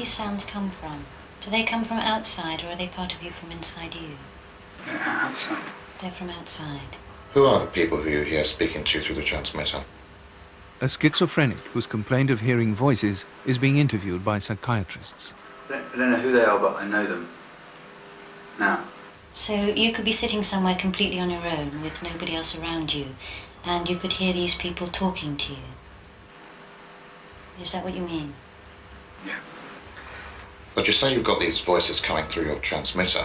these sounds come from? Do they come from outside, or are they part of you from inside you? Outside. They're from outside. Who are the people who you hear speaking to you through the transmitter? A schizophrenic who's complained of hearing voices is being interviewed by psychiatrists. I don't know who they are, but I know them now. So you could be sitting somewhere completely on your own with nobody else around you, and you could hear these people talking to you. Is that what you mean? Yeah. But you say you've got these voices coming through your transmitter.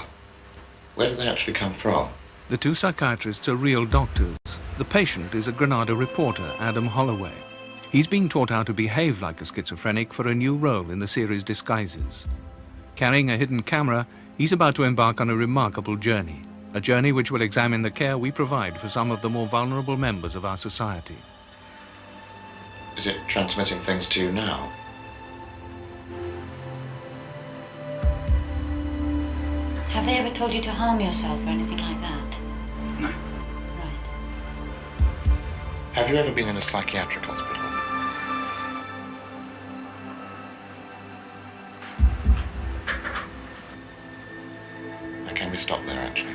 Where do they actually come from? The two psychiatrists are real doctors. The patient is a Granada reporter, Adam Holloway. He's being taught how to behave like a schizophrenic for a new role in the series Disguises. Carrying a hidden camera, he's about to embark on a remarkable journey, a journey which will examine the care we provide for some of the more vulnerable members of our society. Is it transmitting things to you now? Have they ever told you to harm yourself or anything like that? No. Right. Have you ever been in a psychiatric hospital? Can we stop there, actually?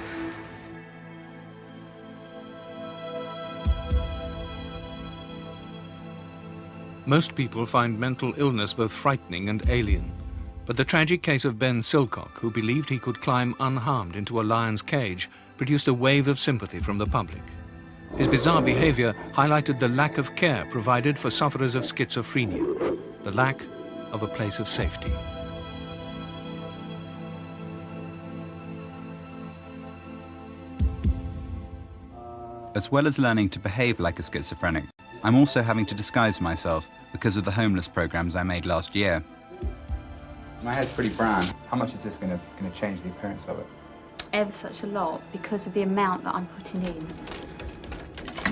Most people find mental illness both frightening and alien. But the tragic case of Ben Silcock, who believed he could climb unharmed into a lion's cage, produced a wave of sympathy from the public. His bizarre behavior highlighted the lack of care provided for sufferers of schizophrenia, the lack of a place of safety. As well as learning to behave like a schizophrenic, I'm also having to disguise myself because of the homeless programs I made last year. My hair's pretty brown. How much is this going to change the appearance of it? Ever such a lot because of the amount that I'm putting in.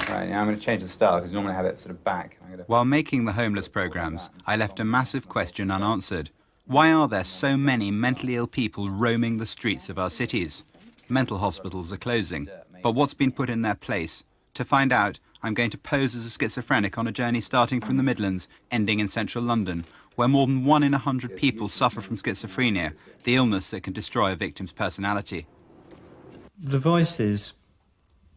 Right, yeah, I'm going to change the style because normally I have it sort of back. While making the homeless programs, I left a massive question unanswered. Why are there so many mentally ill people roaming the streets of our cities? Mental hospitals are closing, but what's been put in their place? To find out, I'm going to pose as a schizophrenic on a journey starting from the Midlands, ending in central London, where more than 1 in 100 people suffer from schizophrenia, the illness that can destroy a victim's personality. The voices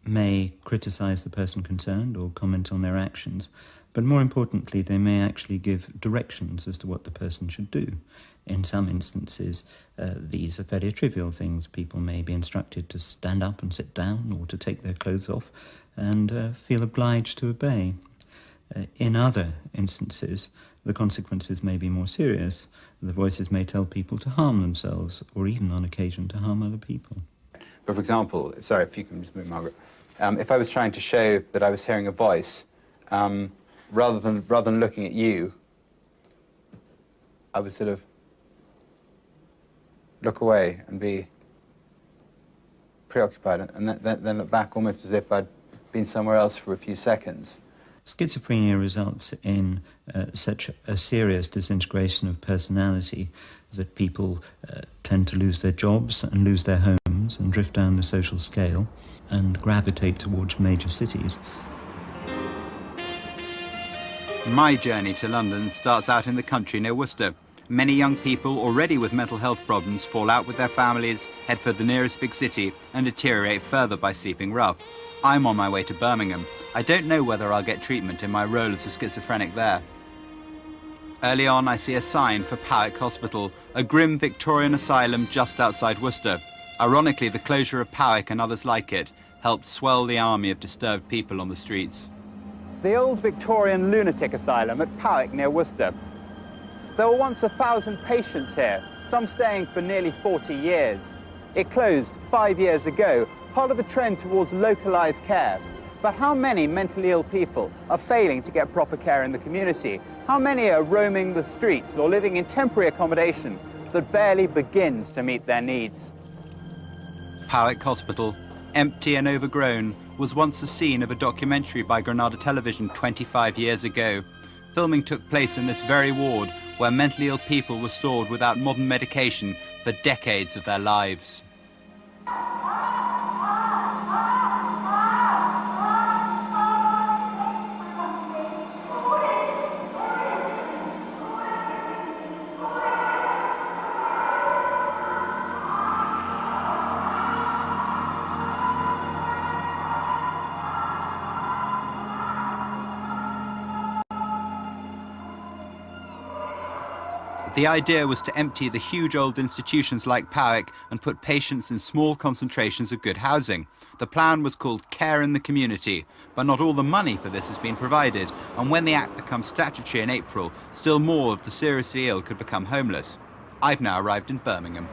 may criticise the person concerned or comment on their actions, but more importantly, they may actually give directions as to what the person should do. In some instances, these are fairly trivial things. People may be instructed to stand up and sit down or to take their clothes off and feel obliged to obey. In other instances, the consequences may be more serious. The voices may tell people to harm themselves or even on occasion to harm other people. But for example, sorry, if you can just move, Margaret. If I was trying to show that I was hearing a voice, rather than looking at you, I would sort of look away and be preoccupied, and then look back almost as if I'd been somewhere else for a few seconds. Schizophrenia results in such a serious disintegration of personality that people tend to lose their jobs and lose their homes and drift down the social scale and gravitate towards major cities. My journey to London starts out in the country near Worcester. Many young people already with mental health problems fall out with their families, head for the nearest big city, and deteriorate further by sleeping rough. I'm on my way to Birmingham. I don't know whether I'll get treatment in my role as a schizophrenic there. Early on, I see a sign for Powick Hospital, a grim Victorian asylum just outside Worcester. Ironically, the closure of Powick and others like it helped swell the army of disturbed people on the streets. The old Victorian lunatic asylum at Powick near Worcester. There were once 1,000 patients here, some staying for nearly 40 years. It closed 5 years ago, part of the trend towards localised care. But how many mentally ill people are failing to get proper care in the community? How many are roaming the streets or living in temporary accommodation that barely begins to meet their needs? Powick Hospital, empty and overgrown, was once the scene of a documentary by Granada Television 25 years ago. Filming took place in this very ward where mentally ill people were stored without modern medication for decades of their lives. The idea was to empty the huge old institutions like Powick and put patients in small concentrations of good housing. The plan was called Care in the Community, but not all the money for this has been provided, and when the Act becomes statutory in April, still more of the seriously ill could become homeless. I've now arrived in Birmingham.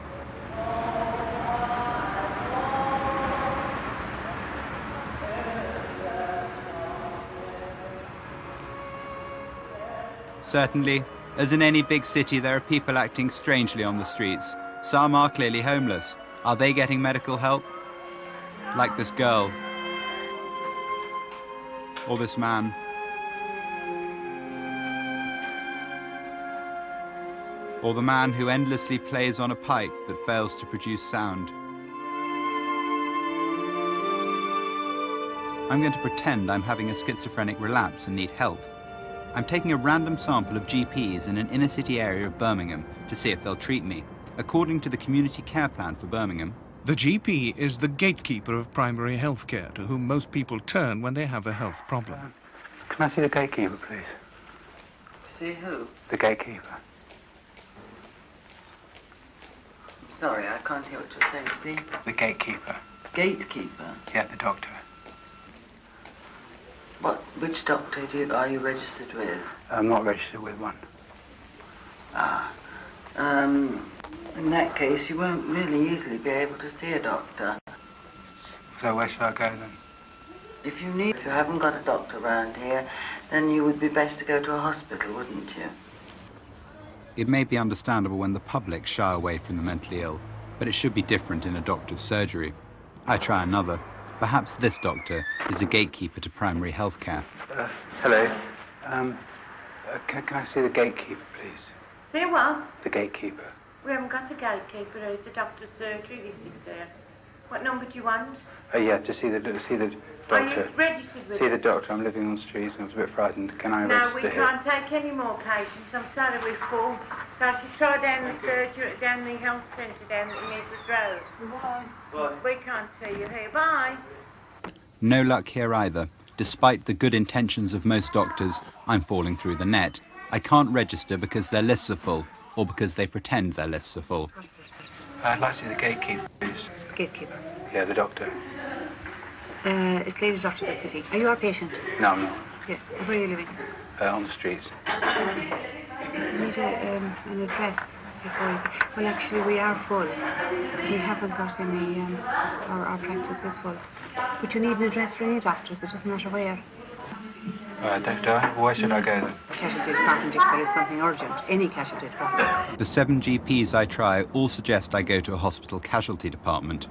Certainly, as in any big city, there are people acting strangely on the streets. Some are clearly homeless. Are they getting medical help? Like this girl. Or this man. Or the man who endlessly plays on a pipe that fails to produce sound. I'm going to pretend I'm having a schizophrenic relapse and need help. I'm taking a random sample of GPs in an inner city area of Birmingham to see if they'll treat me. According to the community care plan for Birmingham, The GP is the gatekeeper of primary health care, to whom most people turn when they have a health problem. Can I see the gatekeeper, please? See who? The gatekeeper. Sorry, I can't hear what you're saying. See? The gatekeeper. Gatekeeper? Yeah, the doctor. Which doctor are you registered with? I'm not registered with one. In that case, you won't really easily be able to see a doctor. So where should I go then? If you haven't got a doctor around here, then you would be best to go to a hospital, wouldn't you? it may be understandable when the public shy away from the mentally ill, but it should be different in a doctor's surgery. I try another. Perhaps this doctor is a gatekeeper to primary health care. Hello. Can I see the gatekeeper, please? See what? The gatekeeper. We haven't got a gatekeeper. It's a doctor's surgery. This is there. What number do you want? Yeah, to see the doctor. Are you registered with See the us? doctor. I'm living on the streets and I was a bit frightened. Can I No, register we here? can't take any more patients. I'm sorry, we're full. So I should try down the surgery, down the health centre down the Midlands Road. Bye. We can't see you here. Bye. No luck here either. Despite the good intentions of most doctors, I'm falling through the net. I can't register because their lists are full, or because they pretend their lists are full. I'd like to see the gatekeeper, please. Gatekeeper. Yeah, the doctor. It's Lady Doctor of the City. Are you our patient? No, I'm not. Yeah. Where are you living? On the streets. You need an address before you... Well, actually, we are full. We haven't got any... our practice is full. But you need an address for any doctors. It doesn't matter where. Do I? Where should I go then? Casualty department if there is something urgent. Any casualty department. The 7 GPs I try all suggest I go to a hospital casualty department.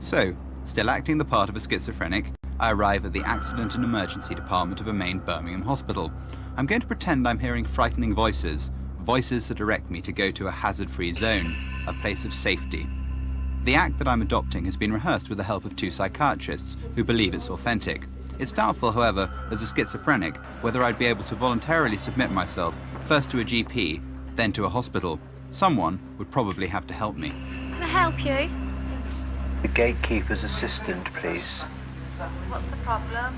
So, still acting the part of a schizophrenic, I arrive at the accident and emergency department of a main Birmingham hospital. I'm going to pretend I'm hearing frightening voices, voices that direct me to go to a hazard-free zone, a place of safety. The act that I'm adopting has been rehearsed with the help of 2 psychiatrists who believe it's authentic. It's doubtful, however, as a schizophrenic, whether I'd be able to voluntarily submit myself, first to a GP, then to a hospital. Someone would probably have to help me. Can I help you? The gatekeeper's assistant, please. What's the problem?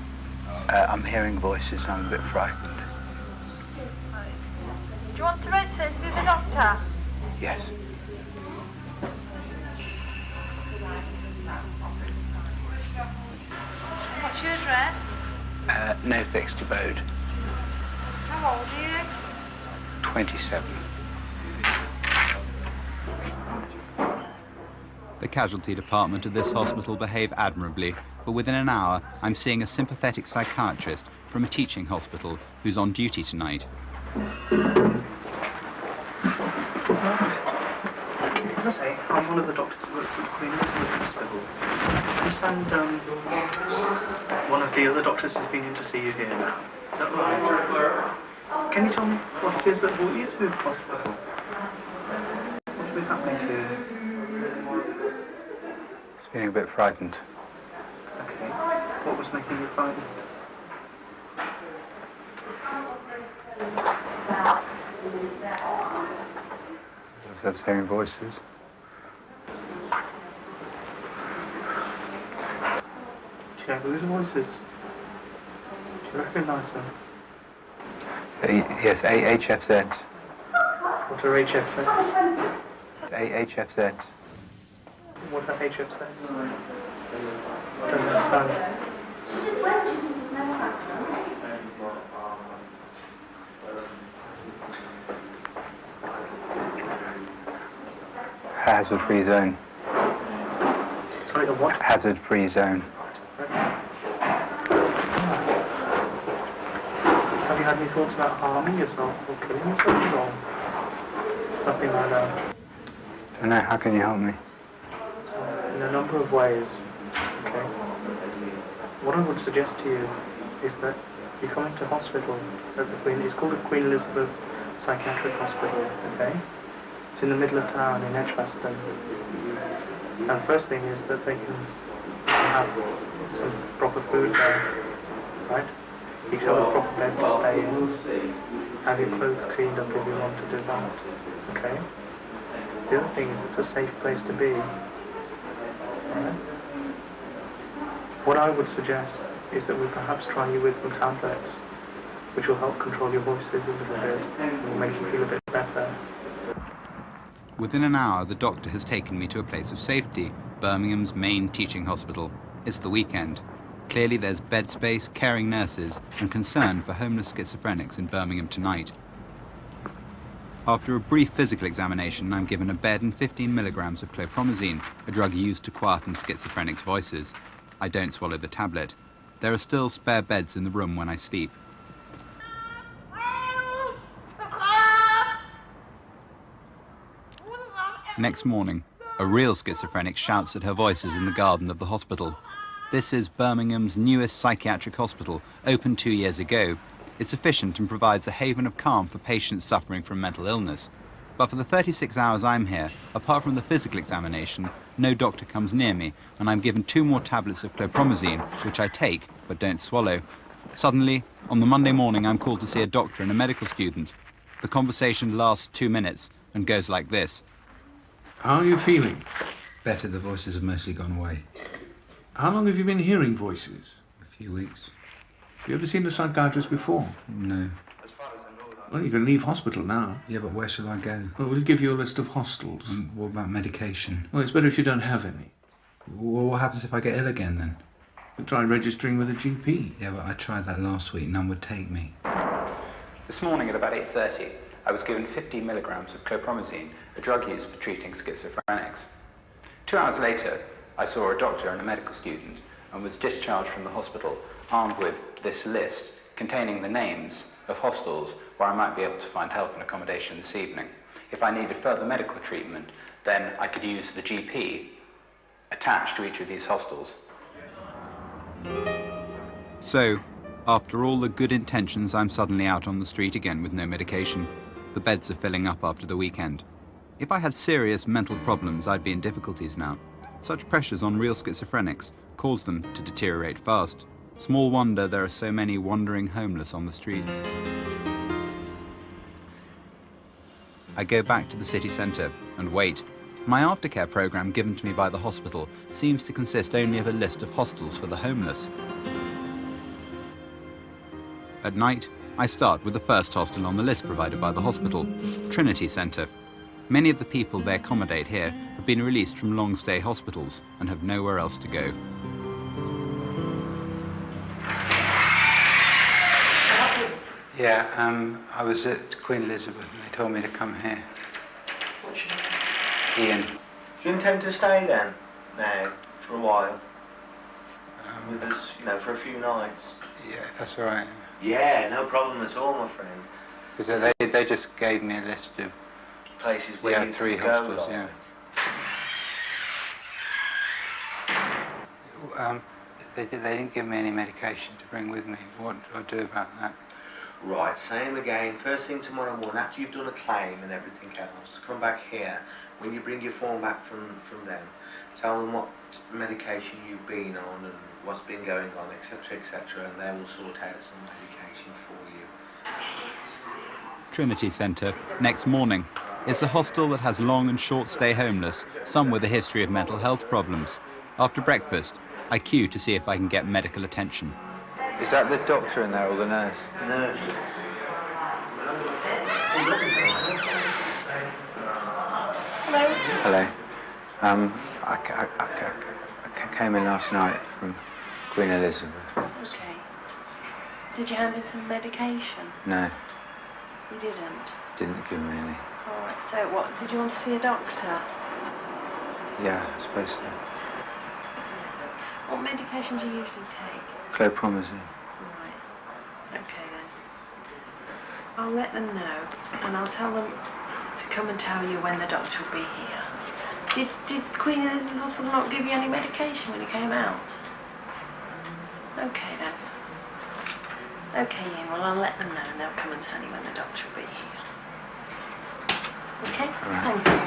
I'm hearing voices. I'm a bit frightened. Do you want to register and see the doctor? Yes. What's your address? No fixed abode. How old are you? 27. The casualty department of this hospital behave admirably, for within an hour I'm seeing a sympathetic psychiatrist from a teaching hospital who's on duty tonight. As I say, I'm one of the doctors who works at the Queen Elizabeth Hospital. I understand one of the other doctors has been in to see you here now. Is that right? Can you tell me what it is that brought you to the hospital? What's been happening to you? Feeling a bit frightened. Okay. What was making you frightened? I was hearing voices. Do you know whose voices? Do Do you recognise them? Yes, HFZ. What are HFZ? HFZ. What are HFZ? I don't understand. Hazard-free zone. Sorry, a what? Hazard-free zone. Have you had any thoughts about harming yourself or killing yourself or nothing like that? I don't know, how can you help me? In a number of ways. Okay. What I would suggest to you is that you come into hospital at the Queen. It's called the Queen Elizabeth Psychiatric Hospital. Okay. It's in the middle of town in Edgbaston. And the first thing is that they can have some proper food there, right? You can have a proper bed to stay in. Have your clothes cleaned up if you want to do that. Okay. The other thing is it's a safe place to be. Right? What I would suggest is that we perhaps try you with some tablets which will help control your voices a little bit and will make you feel a bit better. Within an hour, the doctor has taken me to a place of safety, Birmingham's main teaching hospital. It's the weekend. Clearly there's bed space, caring nurses, and concern for homeless schizophrenics in Birmingham tonight. After a brief physical examination, I'm given a bed and 15 milligrams of chlorpromazine, a drug used to quieten schizophrenics' voices. I don't swallow the tablet. There are still spare beds in the room when I sleep. Next morning, a real schizophrenic shouts at her voices in the garden of the hospital. This is Birmingham's newest psychiatric hospital, opened 2 years ago. It's efficient and provides a haven of calm for patients suffering from mental illness. But for the 36 hours I'm here, apart from the physical examination, no doctor comes near me, and I'm given 2 more tablets of chlorpromazine, which I take, but don't swallow. Suddenly, on the Monday morning, I'm called to see a doctor and a medical student. The conversation lasts 2 minutes and goes like this. How are you feeling? Better, the voices have mostly gone away. How long have you been hearing voices? A few weeks. Have you ever seen a psychiatrist before? No. Well, you can leave hospital now. Yeah, but where shall I go? Well, we'll give you a list of hostels. What about medication? Well, it's better if you don't have any. Well, what happens if I get ill again, then? We'll try registering with a GP. Yeah, but I tried that last week. None would take me. This morning at about 8:30, I was given 15 milligrams of chlorpromazine, a drug used for treating schizophrenics. 2 hours later, I saw a doctor and a medical student and was discharged from the hospital armed with this list containing the names of hostels where I might be able to find help and accommodation this evening. If I needed further medical treatment, then I could use the GP attached to each of these hostels. So, after all the good intentions, I'm suddenly out on the street again with no medication. The beds are filling up after the weekend. If I had serious mental problems, I'd be in difficulties now. Such pressures on real schizophrenics cause them to deteriorate fast. Small wonder there are so many wandering homeless on the streets. I go back to the city centre and wait. My aftercare programme given to me by the hospital seems to consist only of a list of hostels for the homeless. At night, I start with the first hostel on the list provided by the hospital, Trinity Centre. Many of the people they accommodate here have been released from long-stay hospitals and have nowhere else to go. Yeah, I was at Queen Elizabeth and they told me to come here. What's your name? Ian. Do you intend to stay then, now, for a while? With us, you know, for a few nights? Yeah, if that's all right. Yeah, no problem at all, my friend. Because they just gave me a list of places where you 3 could hostels, go, yeah. They didn't give me any medication to bring with me. What do I do about that? Right, same again. First thing tomorrow morning, after you've done a claim and everything else, come back here. When you bring your form back from them, tell them what medication you've been on and what's been going on, etc., etc., and they will sort out some medication for you. Trinity Centre, next morning, is a hostel that has long and short stay homeless, some with a history of mental health problems. After breakfast, I queue to see if I can get medical attention. Is that the doctor in there or the nurse? Nurse. Hello. Hello. I came in last night from Queen Elizabeth. Okay. Did you hand in some medication? No, You didn't? didn't give me any. All right, so what, did you want to see a doctor? Yeah, I suppose so. What medication do you usually take? Chlorpromazine. Right. Okay then. I'll let them know, and I'll tell them to come and tell you when the doctor will be here. Did Queen Elizabeth Hospital not give you any medication when you came out? Okay then. Okay, Ian, well I'll let them know and they'll come and tell you when the doctor will be here. Okay? Right. Thank you.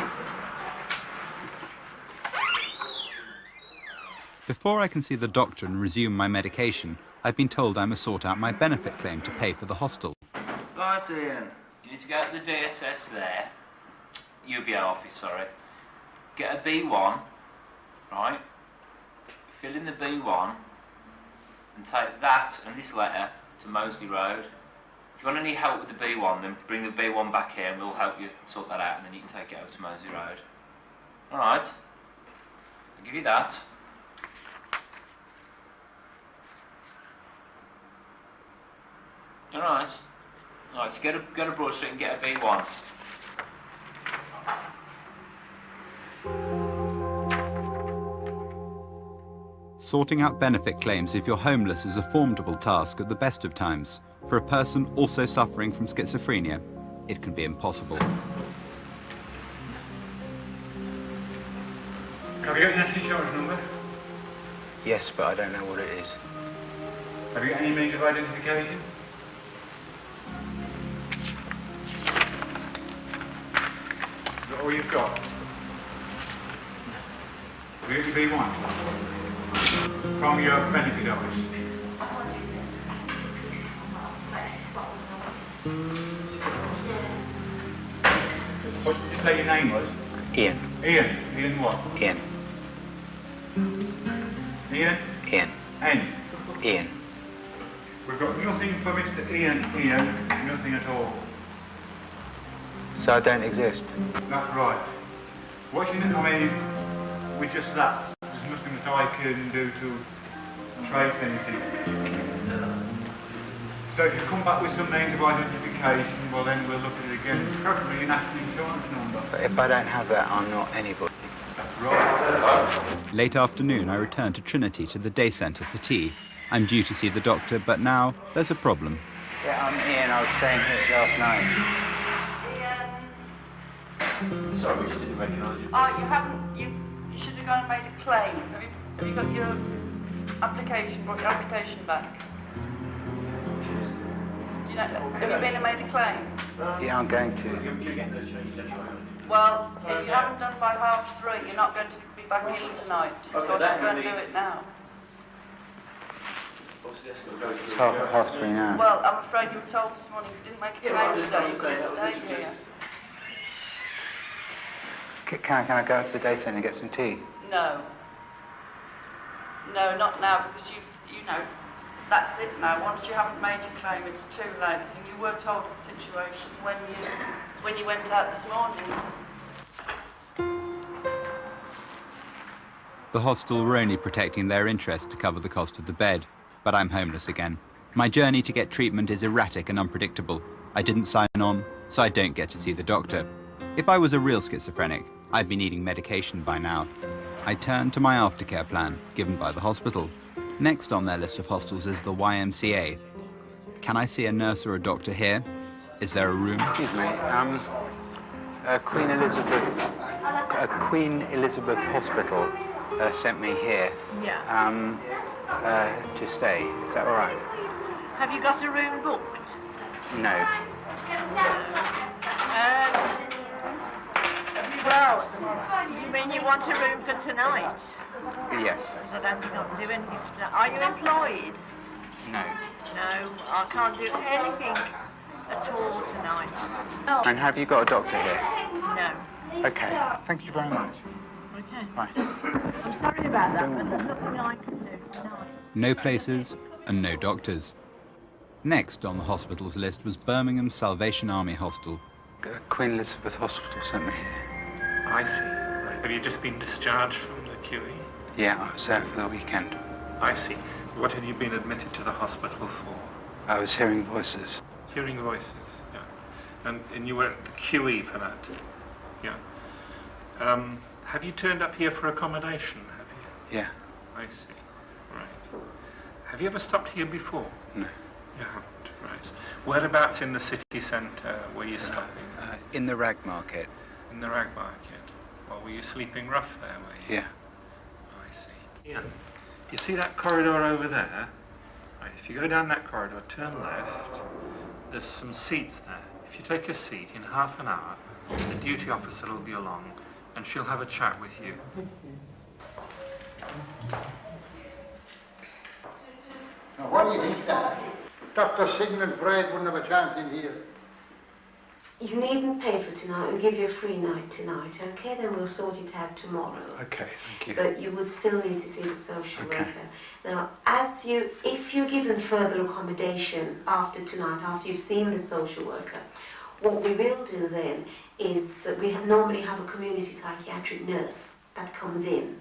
Before I can see the doctor and resume my medication, I've been told I must sort out my benefit claim to pay for the hostel. Right, Ian. You need to go to the DSS there. UBO office, sorry. Get a B1, right? Fill in the B1 and take that and this letter to Moseley Road. If you want any help with the B1, then bring the B1 back here and we'll help you sort that out and then you can take it over to Moseley Road. Alright? I'll give you that. Alright. Alright, so go to Broad Street and get a B1. Sorting out benefit claims if you're homeless is a formidable task at the best of times. For a person also suffering from schizophrenia, it can be impossible. Have you got your national insurance number? Yes, but I don't know what it is. Have you got any means of identification? Is that all you've got? Have you got your B1? From your benefit office? What did you say your name was? Ian. Ian? Ian what? Ian. Ian? Ian. N? Ian. We've got nothing for Mr. Ian here, nothing at all. So I don't exist? That's right. What's your name? I mean, with just that, there's nothing that I can do to trace anything. So if you come back with some means of identification, well then we'll look at it again. Preferably your national insurance number. But if I don't have that, I'm not anybody. That's right. Late afternoon, I return to Trinity to the day centre for tea. I'm due to see the doctor, but now there's a problem. Yeah, I'm Ian. I was staying here last night. Sorry, we just didn't recognise you. Oh, you haven't, you should have gone and made a claim. Have you got your application, brought your application back? Do you know, have you been and made a claim? Yeah, I'm going to. Well, if you haven't done by 3:30, you're not going to be back in tonight. So I should go and do it now. It's half 3 now. Well, I'm afraid you were told this morning if you didn't make a claim today, you couldn't stay here. Can I go out to the day centre and get some tea? No. No, not now, because you know, that's it now. Once you haven't made your claim, it's too late. And you were told the situation when you went out this morning. The hostel were only protecting their interest to cover the cost of the bed, but I'm homeless again. My journey to get treatment is erratic and unpredictable. I didn't sign on, so I don't get to see the doctor. If I was a real schizophrenic, I'd be needing medication by now. I turned to my aftercare plan, given by the hospital. Next on their list of hostels is the YMCA. Can I see a nurse or a doctor here? Is there a room? Excuse me, Queen Elizabeth Hospital sent me here. Yeah. To stay. Is that all right? Have you got a room booked? No. Well, you mean you want a room for tonight? Yes. Because I don't think I can do anything for tonight. Are you employed? No. No, I can't do anything at all tonight. Oh. And have you got a doctor here? No. Okay. Thank you very much. Okay. Bye. I'm sorry about that, but there's nothing I can do tonight. No places, and no doctors. Next on the hospital's list was Birmingham's Salvation Army Hostel. Queen Elizabeth Hospital sent me here. I see. Right. Have you just been discharged from the QE? Yeah, I was out for the weekend. I see. What had you been admitted to the hospital for? I was hearing voices. Hearing voices, yeah. And you were at the QE for that? Yeah. Have you turned up here for accommodation, have you? Yeah. I see. Right. Have you ever stopped here before? No. You haven't, right. Whereabouts in the city centre were you stopping? In the rag market. In the rag market. Well, were you sleeping rough there, were you? Yeah. I see. Ian, you see that corridor over there? Right, if you go down that corridor, turn left, there's some seats there. If you take a seat, in half an hour, the duty officer will be along and she'll have a chat with you. Now, what do you think, Dad? Dr. Sigmund Freud wouldn't have a chance in here. You needn't pay for tonight. We'll give you a free night tonight, okay? Then we'll sort it out tomorrow. Okay, thank you. But you would still need to see the social worker. Now, if you're given further accommodation after tonight, after you've seen the social worker, what we will do then is we normally have a community psychiatric nurse that comes in,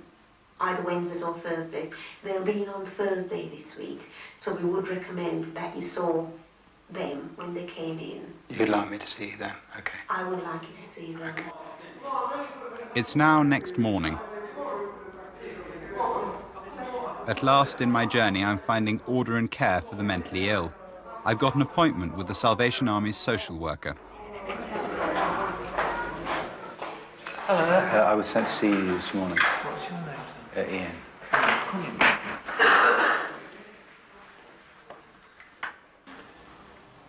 either Wednesdays or Thursdays. They'll be in on Thursday this week, so we would recommend that you saw them when they came in. You'd like me to see them? Okay. I would like you to see them. Okay. It's now next morning. At last in my journey, I'm finding order and care for the mentally ill. I've got an appointment with the Salvation Army's social worker. Hello. I was sent to see you this morning. What's your name, sir? Ian.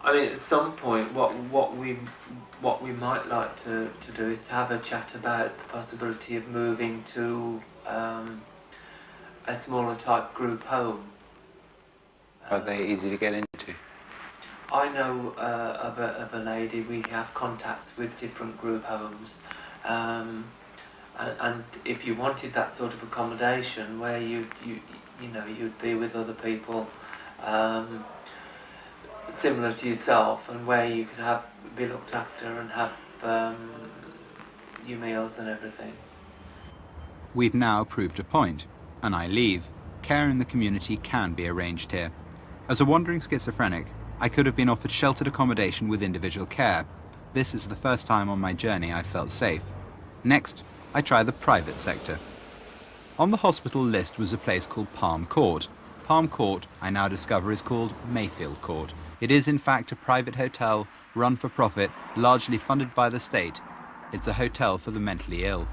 I mean, at some point, what we might like to do is to have a chat about the possibility of moving to a smaller type group home. Are they easy to get into? I know of a lady. We have contacts with different group homes, and if you wanted that sort of accommodation where you'd be with other people similar to yourself, and where you could be looked after and have your meals and everything. We've now proved a point, and I leave. Care in the community can be arranged here. As a wandering schizophrenic, I could have been offered sheltered accommodation with individual care. This is the first time on my journey I felt safe. Next, I try the private sector. On the hospital list was a place called Palm Court. Palm Court, I now discover, is called Mayfield Court. It is in fact a private hotel, run for profit, largely funded by the state. It's a hotel for the mentally ill.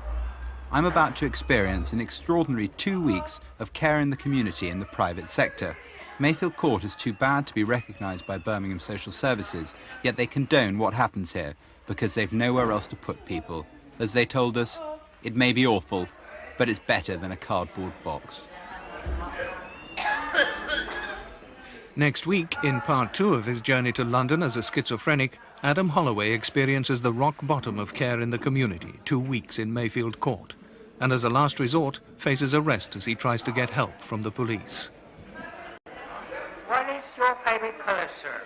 I'm about to experience an extraordinary 2 weeks of care in the community in the private sector. Mayfield Court is too bad to be recognised by Birmingham Social Services, yet they condone what happens here because they've nowhere else to put people. As they told us, it may be awful, but it's better than a cardboard box. Next week, in part 2 of his journey to London as a schizophrenic, Adam Holloway experiences the rock bottom of care in the community, 2 weeks in Mayfield Court, and as a last resort, faces arrest as he tries to get help from the police. What is your favourite colour, sir?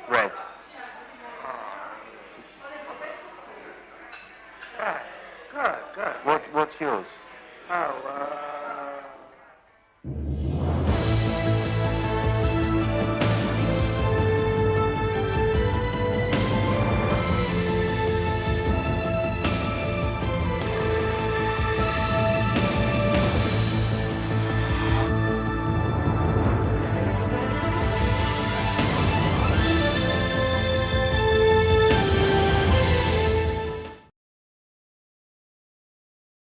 Red. Good, good, good. What's yours? Oh,